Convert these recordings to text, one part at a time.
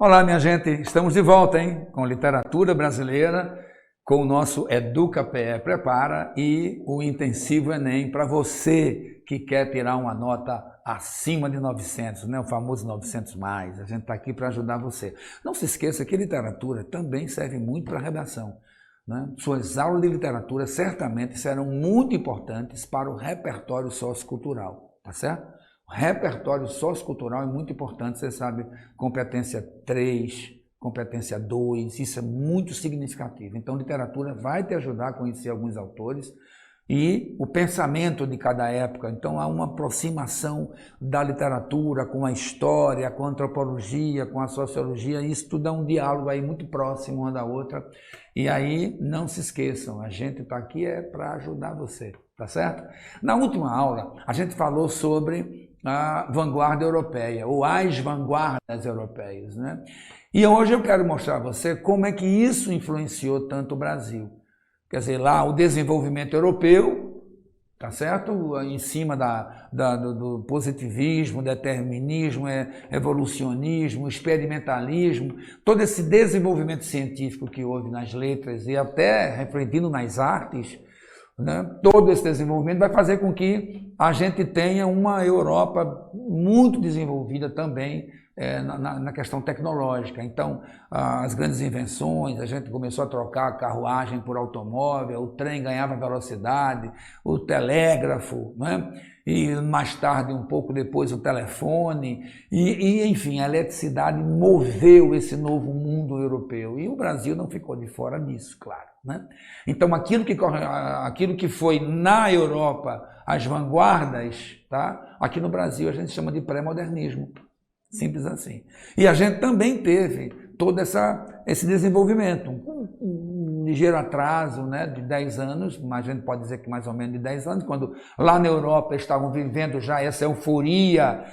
Olá, minha gente, estamos de volta, hein? Com literatura brasileira, com o nosso EducaPE Prepara e o Intensivo Enem para você que quer tirar uma nota acima de 900, né? O famoso 900 mais. A gente está aqui para ajudar você. Não se esqueça que literatura também serve muito para redação, né? Suas aulas de literatura certamente serão muito importantes para o repertório sociocultural, tá certo? O repertório sociocultural é muito importante, você sabe, competência 3, competência 2, isso é muito significativo. Então, literatura vai te ajudar a conhecer alguns autores e o pensamento de cada época. Então, há uma aproximação da literatura com a história, com a antropologia, com a sociologia, isso tudo é um diálogo aí muito próximo uma da outra. E aí, não se esqueçam, a gente está aqui para ajudar você, tá certo? Na última aula, a gente falou sobre a vanguarda europeia, ou as vanguardas europeias, né? E hoje eu quero mostrar a você como é que isso influenciou tanto o Brasil. Quer dizer, lá o desenvolvimento europeu, tá certo? Em cima do positivismo, determinismo, evolucionismo, experimentalismo, todo esse desenvolvimento científico que houve nas letras e até refletindo nas artes, né? Todo esse desenvolvimento vai fazer com que a gente tenha uma Europa muito desenvolvida também na questão tecnológica. Então, as grandes invenções, a gente começou a trocar a carruagem por automóvel, o trem ganhava velocidade, o telégrafo, né? E mais tarde, um pouco depois, o telefone, enfim, a eletricidade moveu esse novo mundo europeu. E o Brasil não ficou de fora disso, claro, né? Então, aquilo que foi na Europa as vanguardas, tá? Aqui no Brasil a gente chama de pré-modernismo. Simples assim. E a gente também teve todo esse desenvolvimento, um ligeiro atraso, né, de 10 anos, mas a gente pode dizer que mais ou menos de 10 anos, quando lá na Europa estavam vivendo já essa euforia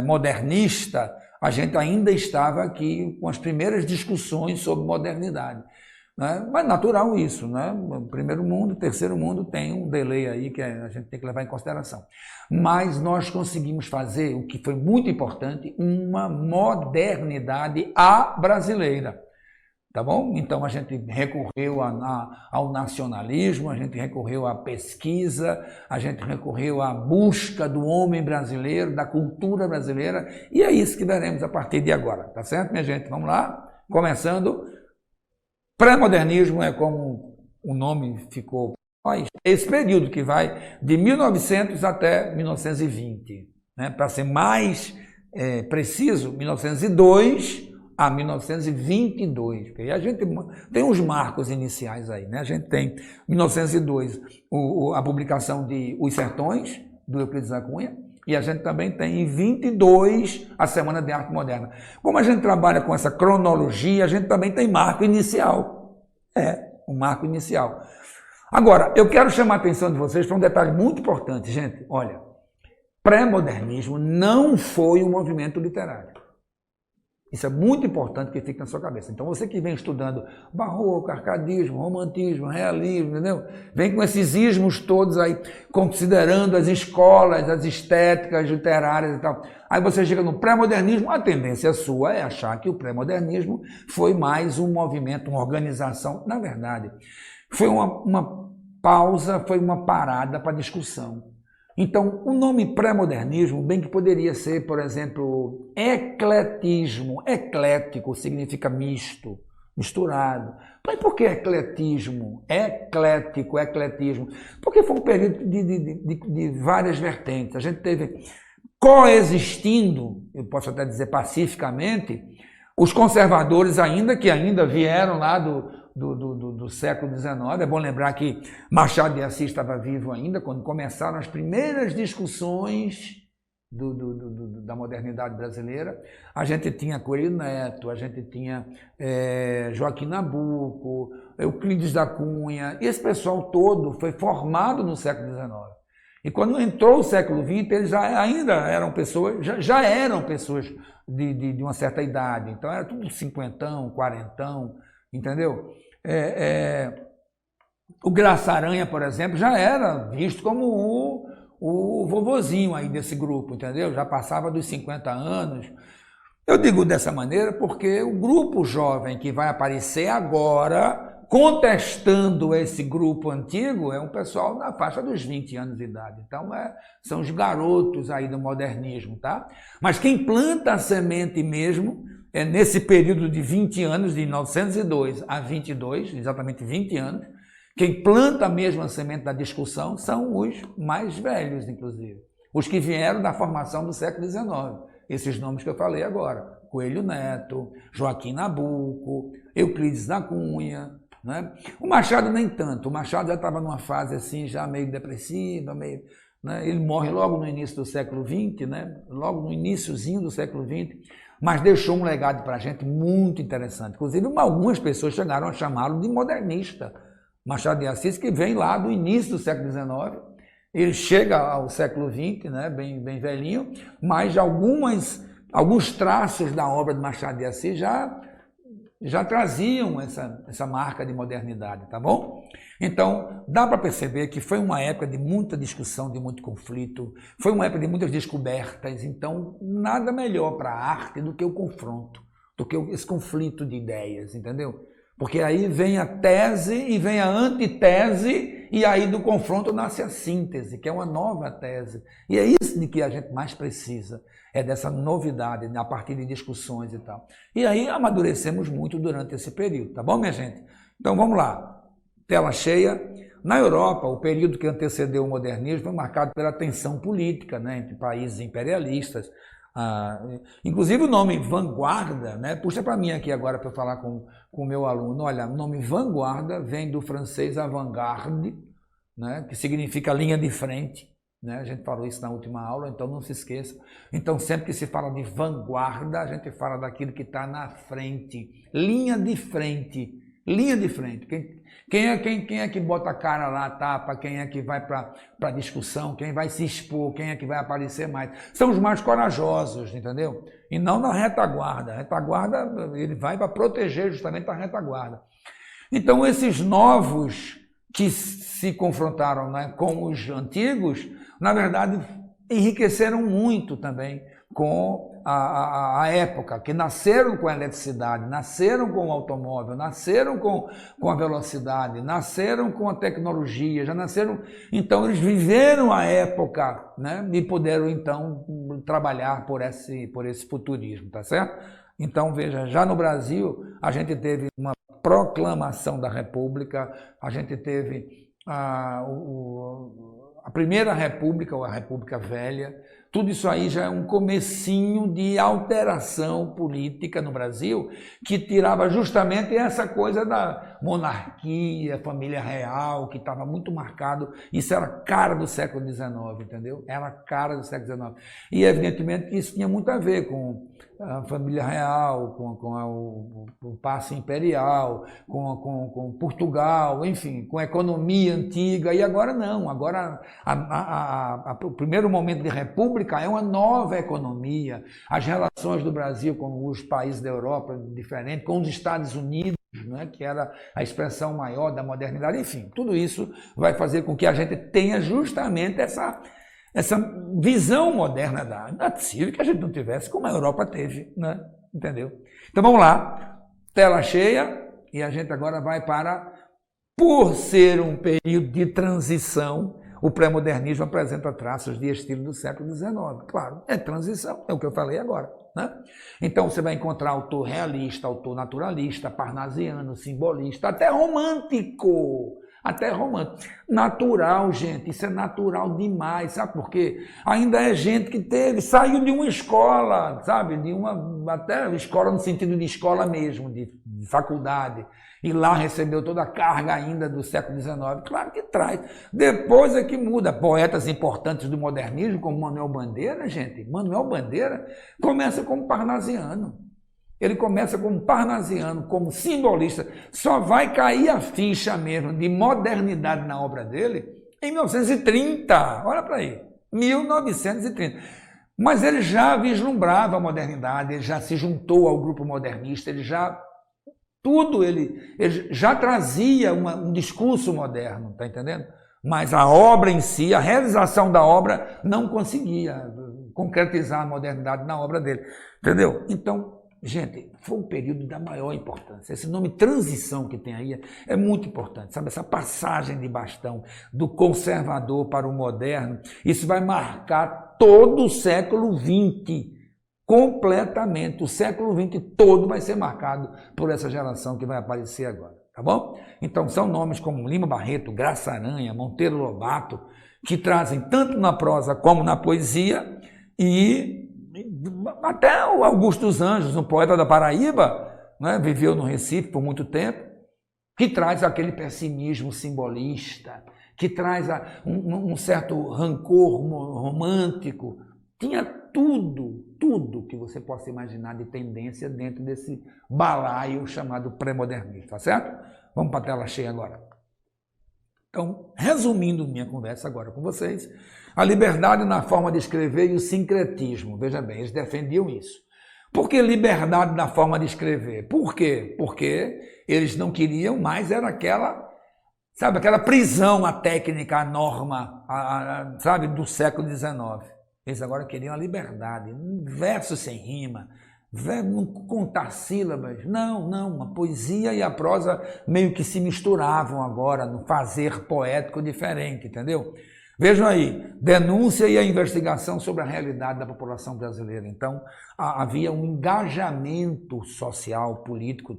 modernista, a gente ainda estava aqui com as primeiras discussões sobre modernidade, né? Mas natural isso, né? O primeiro mundo, o terceiro mundo tem um delay aí que a gente tem que levar em consideração. Mas nós conseguimos fazer, o que foi muito importante, uma modernidade à brasileira, tá bom? Então a gente recorreu ao nacionalismo, a gente recorreu à pesquisa, a gente recorreu à busca do homem brasileiro, da cultura brasileira, e é isso que veremos a partir de agora, tá certo, minha gente? Vamos lá, começando. Pré-modernismo é como o nome ficou. Esse período que vai de 1900 até 1920, né? Para ser mais preciso, 1902 a 1922. Porque aí a gente tem uns marcos iniciais aí, né? A gente tem 1902 a publicação de Os Sertões, do Euclides da Cunha, e a gente também tem em 22 a Semana de Arte Moderna. Como a gente trabalha com essa cronologia, a gente também tem marco inicial. Um marco inicial. Agora, eu quero chamar a atenção de vocês para um detalhe muito importante, gente. Olha, pré-modernismo não foi um movimento literário. Isso é muito importante que fique na sua cabeça. Então, você que vem estudando barroco, arcadismo, romantismo, realismo, entendeu? Vem com esses ismos todos aí, considerando as escolas, as estéticas literárias e tal. Aí você chega no pré-modernismo, a tendência sua é achar que o pré-modernismo foi mais um movimento, uma organização. Na verdade, foi uma pausa, foi uma parada para discussão. Então, o nome pré-modernismo, bem que poderia ser, por exemplo, ecletismo. Eclético significa misto, misturado. Mas por que ecletismo? Eclético, ecletismo. Porque foi um período de várias vertentes. A gente teve coexistindo, eu posso até dizer pacificamente, os conservadores que ainda vieram lá do século XIX. É bom lembrar que Machado de Assis estava vivo ainda, quando começaram as primeiras discussões da modernidade brasileira. A gente tinha Coelho Neto, a gente tinha Joaquim Nabuco, Euclides da Cunha. Esse pessoal todo foi formado no século XIX. E quando entrou o século XX, eles ainda eram pessoas, já eram pessoas de uma certa idade. Então era tudo cinquentão, quarentão, entendeu? O Graça Aranha, por exemplo, já era visto como o vovozinho aí desse grupo, entendeu? Já passava dos 50 anos. Eu digo dessa maneira porque o grupo jovem que vai aparecer agora, contestando esse grupo antigo, é um pessoal na faixa dos 20 anos de idade. Então, são os garotos aí do modernismo, tá? Mas quem planta a semente mesmo, é nesse período de 20 anos, de 1902 a 22, exatamente 20 anos, quem planta mesmo a semente da discussão são os mais velhos, inclusive. Os que vieram da formação do século XIX. Esses nomes que eu falei agora. Coelho Neto, Joaquim Nabuco, Euclides da Cunha, né? O Machado nem tanto. O Machado já estava numa fase assim, já meio depressiva, meio, né? Ele morre logo no início do século XX, né? Logo no iniciozinho do século XX, mas deixou um legado para a gente muito interessante. Inclusive, algumas pessoas chegaram a chamá-lo de modernista. Machado de Assis, que vem lá do início do século XIX, ele chega ao século XX, né, bem velhinho, mas alguns traços da obra de Machado de Assis já traziam essa marca de modernidade, tá bom? Então, dá para perceber que foi uma época de muita discussão, de muito conflito, foi uma época de muitas descobertas, então nada melhor para a arte do que o confronto, do que esse conflito de ideias, entendeu? Porque aí vem a tese e vem a antitese, e aí do confronto nasce a síntese, que é uma nova tese. E é isso de que a gente mais precisa, é dessa novidade, a partir de discussões e tal. E aí amadurecemos muito durante esse período, tá bom, minha gente? Então vamos lá, tela cheia. Na Europa, o período que antecedeu o modernismo foi marcado pela tensão política, né, entre países imperialistas. Inclusive o nome vanguarda, né? Puxa para mim aqui agora para eu falar com o meu aluno. Olha, o nome vanguarda vem do francês avant-garde, né? Que significa linha de frente, né? A gente falou isso na última aula, então não se esqueça. Então sempre que se fala de vanguarda, a gente fala daquilo que está na frente, linha de frente, linha de frente. Quem é que bota a cara lá, tapa, quem é que vai para a discussão, quem vai se expor, quem é que vai aparecer mais. São os mais corajosos, entendeu? E não na retaguarda. A retaguarda, ele vai para proteger justamente a retaguarda. Então, esses novos que se confrontaram, né, com os antigos, na verdade, enriqueceram muito também com a época, que nasceram com a eletricidade, nasceram com o automóvel, nasceram com a velocidade, nasceram com a tecnologia, já nasceram... Então, eles viveram a época, né, e puderam, então, trabalhar por esse futurismo, tá certo? Então, veja, já no Brasil, a gente teve uma proclamação da República, a gente teve a Primeira República, ou a República Velha. Tudo isso aí já é um comecinho de alteração política no Brasil, que tirava justamente essa coisa da monarquia, família real, que estava muito marcado. Isso era a cara do século XIX, entendeu? Era a cara do século XIX. E evidentemente que isso tinha muito a ver com a família real, com o passe imperial, com Portugal, enfim, com a economia antiga. E agora não, agora o primeiro momento de república é uma nova economia. As relações do Brasil com os países da Europa diferentes, com os Estados Unidos, né, que era a expressão maior da modernidade, enfim, tudo isso vai fazer com que a gente tenha justamente essa visão moderna da... Não é possível que a gente não tivesse como a Europa teve, né? Entendeu? Então vamos lá, tela cheia, e a gente agora vai para... Por ser um período de transição, o pré-modernismo apresenta traços de estilo do século XIX. Claro, é transição, é o que eu falei agora, né? Então você vai encontrar autor realista, autor naturalista, parnasiano, simbolista, até romântico. Até romântico. Natural, gente, isso é natural demais, sabe por quê? Ainda é gente que saiu de uma escola, sabe? Até escola no sentido de escola mesmo, de faculdade, e lá recebeu toda a carga ainda do século XIX. Claro que traz. Depois é que muda. Poetas importantes do modernismo, como Manuel Bandeira, gente. Manuel Bandeira começa como parnasiano. Ele começa como parnasiano, como simbolista. Só vai cair a ficha mesmo de modernidade na obra dele em 1930. Olha para aí, 1930. Mas ele já vislumbrava a modernidade, ele já se juntou ao grupo modernista, ele já trazia um discurso moderno, tá entendendo? Mas a obra em si, a realização da obra, não conseguia concretizar a modernidade na obra dele, entendeu? Então, gente, foi um período da maior importância. Esse nome transição que tem aí é muito importante, sabe? Essa passagem de bastão do conservador para o moderno, isso vai marcar todo o século XX, completamente. O século XX todo vai ser marcado por essa geração que vai aparecer agora, tá bom? Então são nomes como Lima Barreto, Graça Aranha, Monteiro Lobato, que trazem tanto na prosa como na poesia, e até o Augusto dos Anjos, um poeta da Paraíba, né, viveu no Recife por muito tempo, que traz aquele pessimismo simbolista, que traz um certo rancor romântico. Tinha tudo que você possa imaginar de tendência dentro desse balaio chamado pré-modernismo, tá certo? Vamos para a tela cheia agora. Então, resumindo minha conversa agora com vocês, a liberdade na forma de escrever e o sincretismo. Veja bem, eles defendiam isso. Por que liberdade na forma de escrever? Por quê? Porque eles não queriam mais, era aquela prisão à técnica, à norma, sabe, do século XIX. Eles agora queriam a liberdade, verso sem rima, não contar sílabas, não, a poesia e a prosa meio que se misturavam agora no fazer poético diferente, entendeu? Vejam aí, denúncia e a investigação sobre a realidade da população brasileira. Então, havia um engajamento social, político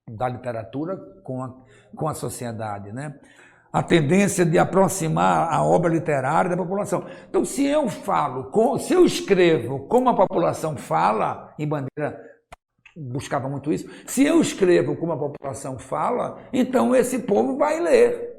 da literatura com a sociedade, né? A tendência de aproximar a obra literária da população. Então, se eu escrevo como a população fala, e Bandeira buscava muito isso, se eu escrevo como a população fala, então esse povo vai ler.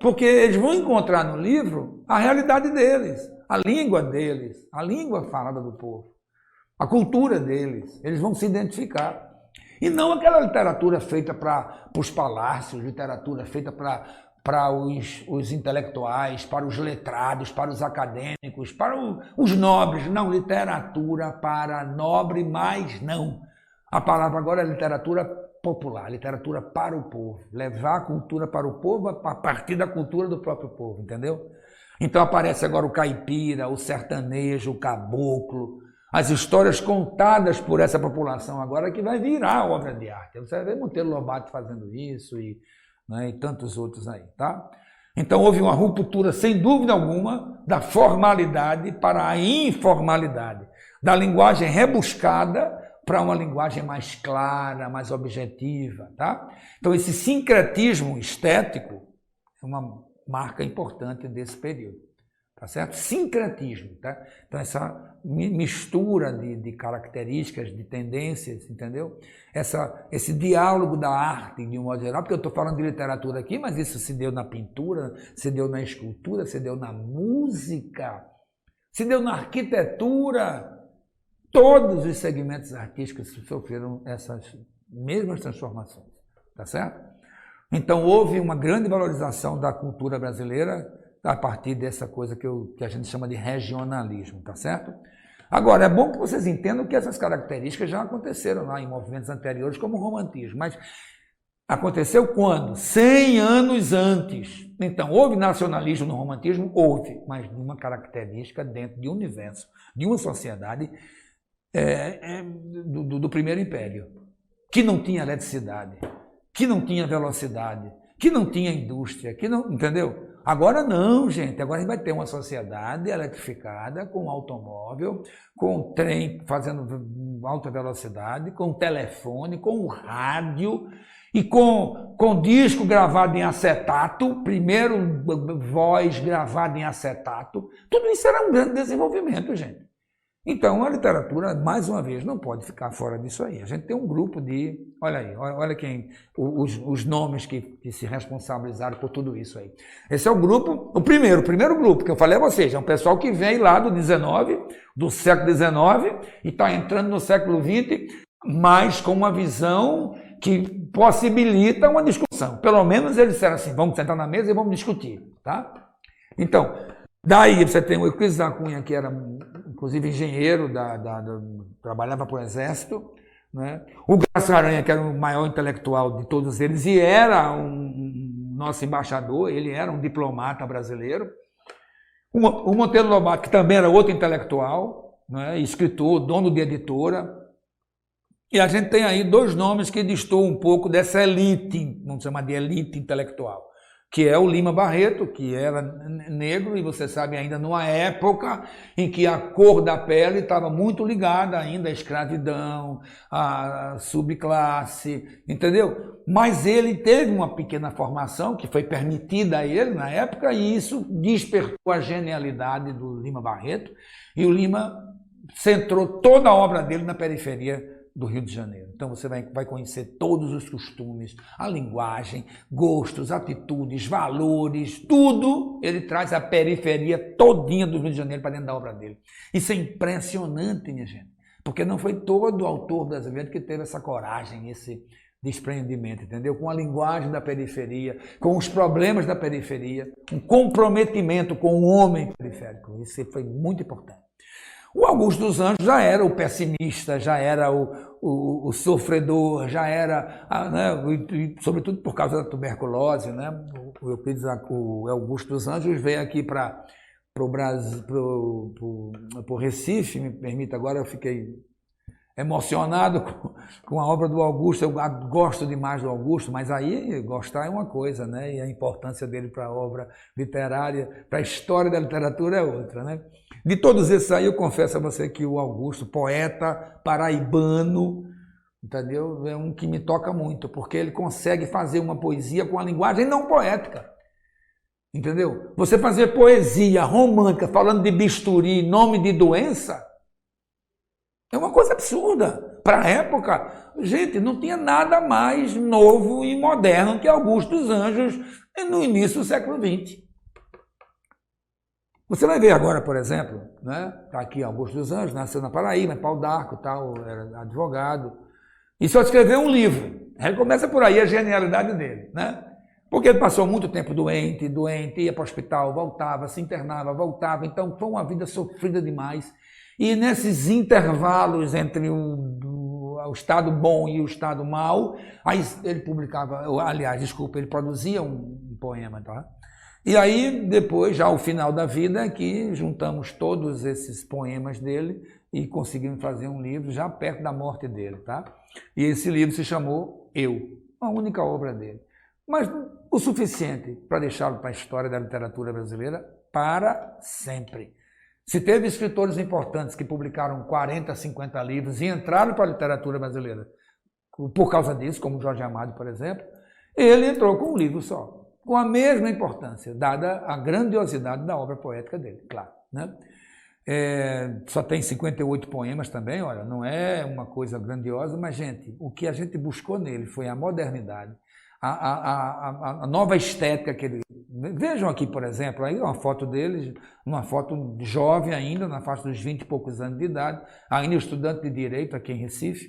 Porque eles vão encontrar no livro a realidade deles, a língua falada do povo, a cultura deles, eles vão se identificar. E não aquela literatura feita para os palácios, literatura feita para os intelectuais, para os letrados, para os acadêmicos, para os nobres. Não, literatura para nobre, mas não. A palavra agora é literatura popular, literatura para o povo. Levar a cultura para o povo a partir da cultura do próprio povo, entendeu? Então aparece agora o caipira, o sertanejo, o caboclo, as histórias contadas por essa população agora que vai virar obra de arte. Você vai ver Monteiro Lobato fazendo isso e tantos outros aí, tá? Então houve uma ruptura, sem dúvida alguma, da formalidade para a informalidade, da linguagem rebuscada para uma linguagem mais clara, mais objetiva, tá? Então esse sincretismo estético é uma marca importante desse período. Tá certo? Sincretismo, tá? Então essa mistura de características, de tendências, entendeu? Esse diálogo da arte, de um modo geral, porque eu estou falando de literatura aqui, mas isso se deu na pintura, se deu na escultura, se deu na música, se deu na arquitetura. Todos os segmentos artísticos sofreram essas mesmas transformações, tá certo? Então houve uma grande valorização da cultura brasileira a partir dessa coisa que a gente chama de regionalismo, tá certo? Agora, é bom que vocês entendam que essas características já aconteceram lá em movimentos anteriores, como o romantismo, mas aconteceu quando? 100 anos antes. Então, houve nacionalismo no romantismo? Houve, mas numa característica dentro de um universo, de uma sociedade do Primeiro Império, que não tinha eletricidade, que não tinha velocidade, que não tinha indústria, que não, entendeu? Agora não, gente, agora a gente vai ter uma sociedade eletrificada, com automóvel, com trem fazendo alta velocidade, com telefone, com rádio e com disco gravado em acetato, primeiro voz gravada em acetato. Tudo isso era um grande desenvolvimento, gente. Então, a literatura, mais uma vez, não pode ficar fora disso aí. A gente tem um grupo de... Olha aí, olha os nomes que se responsabilizaram por tudo isso aí. Esse é o grupo, o primeiro grupo que eu falei a vocês, é um pessoal que vem lá do século XIX, e está entrando no século XX, mas com uma visão que possibilita uma discussão. Pelo menos eles disseram assim, vamos sentar na mesa e vamos discutir, tá? Então, daí você tem o Euclides da Cunha, que era inclusive engenheiro, trabalhava para o Exército, né? O Graça Aranha, que era o maior intelectual de todos eles, e era nosso embaixador, ele era um diplomata brasileiro. O Monteiro Lobato, que também era outro intelectual, né, escritor, dono de editora. E a gente tem aí dois nomes que destoam um pouco dessa elite, vamos chamar de elite intelectual, que é o Lima Barreto, que era negro, e você sabe ainda numa época em que a cor da pele estava muito ligada ainda à escravidão, à subclasse, entendeu? Mas ele teve uma pequena formação que foi permitida a ele na época, e isso despertou a genialidade do Lima Barreto, e o Lima centrou toda a obra dele na periferia do Rio de Janeiro. Então você vai conhecer todos os costumes, a linguagem, gostos, atitudes, valores, tudo ele traz a periferia todinha do Rio de Janeiro para dentro da obra dele. Isso é impressionante, minha gente, porque não foi todo autor brasileiro que teve essa coragem, esse desprendimento, entendeu? Com a linguagem da periferia, com os problemas da periferia, um comprometimento com o homem periférico. Isso foi muito importante. O Augusto dos Anjos já era o pessimista, já era o sofredor, já era, né, sobretudo por causa da tuberculose, né? O Augusto dos Anjos veio aqui para o Brasil, para o Recife, me permita agora, eu fiquei emocionado com a obra do Augusto. Eu gosto demais do Augusto, mas aí gostar é uma coisa, né? E a importância dele para a obra literária, para a história da literatura é outra, né? De todos esses aí, eu confesso a você que o Augusto, poeta paraibano, entendeu? É um que me toca muito, porque ele consegue fazer uma poesia com a linguagem não poética, entendeu? Você fazer poesia romântica falando de bisturi, nome de doença, é uma coisa absurda. Para a época, gente, não tinha nada mais novo e moderno que Augusto dos Anjos no início do século XX. Você vai ver agora, por exemplo, né? Está aqui Augusto dos Anjos, nasceu na Paraíba, em Pau d'Arco, tal, era advogado, e só escreveu um livro. Aí começa por aí a genialidade dele, né? Porque ele passou muito tempo doente, ia para o hospital, voltava, se internava, voltava, então foi uma vida sofrida demais. E nesses intervalos entre o estado bom e o estado mau, aí ele publicava, aliás, desculpa, ele produzia um poema, tá? E aí, depois, já ao final da vida, que juntamos todos esses poemas dele e conseguimos fazer um livro já perto da morte dele, tá? E esse livro se chamou Eu, a única obra dele. Mas o suficiente para deixá-lo para a história da literatura brasileira para sempre. Se teve escritores importantes que publicaram 40, 50 livros e entraram para a literatura brasileira por causa disso, como Jorge Amado, por exemplo, ele entrou com um livro só, com a mesma importância, dada a grandiosidade da obra poética dele, claro, né? Só tem 58 poemas também, olha, não é uma coisa grandiosa, mas, gente, o que a gente buscou nele foi a modernidade, a nova estética que ele... Vejam aqui, por exemplo, aí uma foto dele, uma foto jovem ainda, na faixa dos 20 e poucos anos de idade, ainda estudante de Direito aqui em Recife,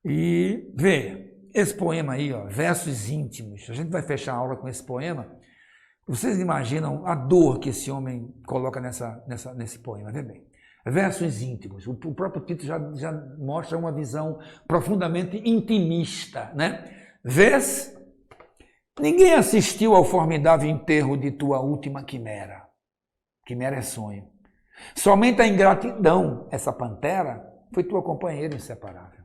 e vê, esse poema aí, ó, Versos Íntimos, a gente vai fechar a aula com esse poema. Vocês imaginam a dor que esse homem coloca nesse poema, vê bem. Versos íntimos, o próprio título já mostra uma visão profundamente intimista, né? Vês? Ninguém assistiu ao formidável enterro de tua última quimera. Quimera é sonho. Somente a ingratidão, essa pantera, foi tua companheira inseparável.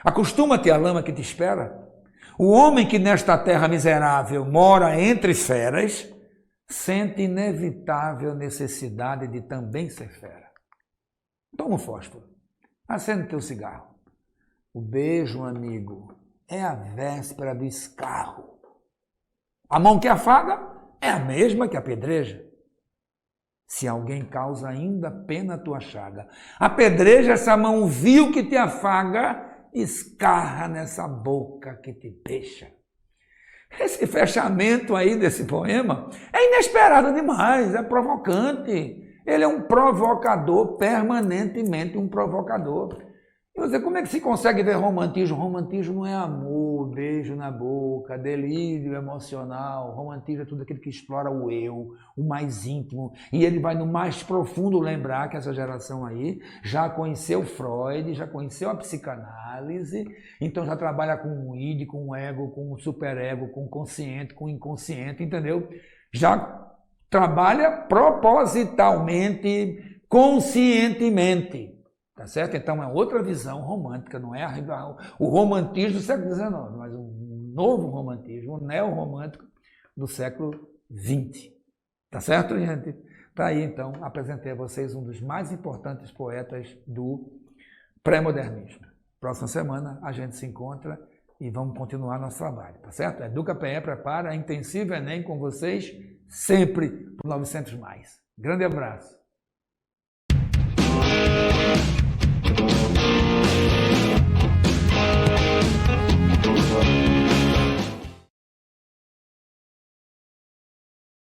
Acostuma-te à lama que te espera. O homem que nesta terra miserável mora entre feras, sente inevitável necessidade de também ser fera. Toma um fósforo, acende teu cigarro. O beijo, amigo, é a véspera do escarro. A mão que afaga é a mesma que apedreja. Se alguém causa ainda pena a tua chaga, apedreja essa mão vil que te afaga, escarra nessa boca que te deixa. Esse fechamento aí desse poema é inesperado demais, é provocante. Ele é um provocador, permanentemente um provocador. E você, como é que se consegue ver romantismo? Romantismo não é amor, beijo na boca, delírio emocional. Romantismo é tudo aquilo que explora o eu, o mais íntimo. E ele vai no mais profundo lembrar que essa geração aí já conheceu Freud, já conheceu a psicanálise, então já trabalha com o id, com o ego, com o superego, com o consciente, com o inconsciente, entendeu? Já trabalha propositalmente, conscientemente. Tá certo? Então é outra visão romântica, não é o romantismo do século XIX, mas um novo romantismo, um neo-romântico do século XX. Tá certo, gente? Tá aí, então, apresentei a vocês um dos mais importantes poetas do pré-modernismo. Próxima semana a gente se encontra e vamos continuar nosso trabalho, tá certo? EducaPE prepara Intensivo Enem com vocês sempre por 900+. Grande abraço. Thank you.